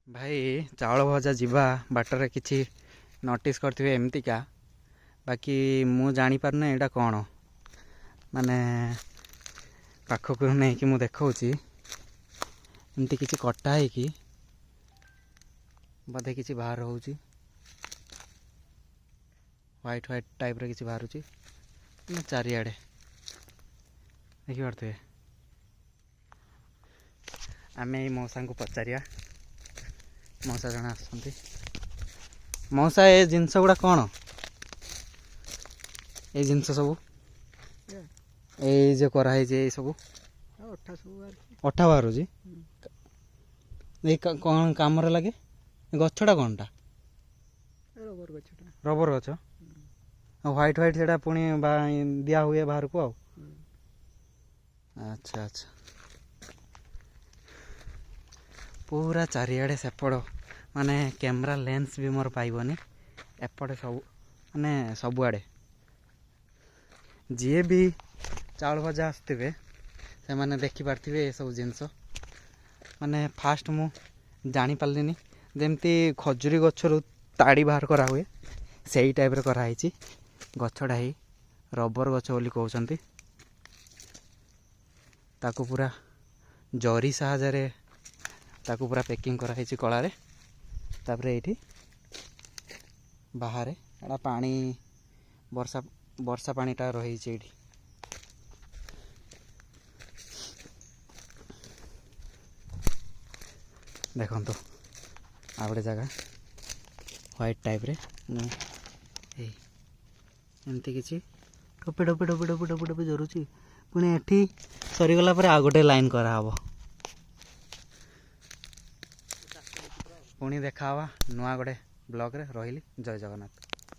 भाई चाउल भजा जीवा बाटर किसी नोटिस करथिबे एमतिका बाकी मु जानी पारने एटा कौन माने पाखक नहीं कि मु देखौची एमती किसी कटा है कि बोधे किसी बाहर होउची व्हाइट व्हाइट टाइप रे किसी बाहरुची चारिआडे देखि पारथिबे। आमे एई मौसा को पचारिया मौसा जन आसती मौसा ए जिनस गुड़ा कौन ये जिनस सब ये कराई सब अठा बाहर कौन कम लगे गछटा कौन टा रबर गछ व्हाइट व्हाइट से पुणी दिया हुए बाहर को अच्छा अच्छा पूरा चारिआडे सेपड़ माने कैमरा लेंस भी मोर पाइबनी एपटे सब माने सबुआडे जी भी चाउल भजा आसते से माने देखि पार्थिबे ये सब जिनस माने फास्ट मु जानी पारलिनी जेमती खजुरी गछरु ताड़ी बाहर करा हुए सही टाइप रे करा हिची गछडा ही रबर गछ बोली कहउचंती ताकू पूरा जरी साहायरे ताकू पूरा पैकिंग करा हिची कला रे तापरे एठी बाहर एटा पानी वर्षा वर्षा पानीटा रही एठी देखो तो आ गए जगह व्हाइट टाइप रे एमती किसी टोपे टोपे टोपे टोपे टोपे टोपे जरूची पुणी एठी सरीगला पर आ गोटे लाइन कराहब पुणी देखा नुआ गोटे ब्लॉग रे रही जय जगन्नाथ।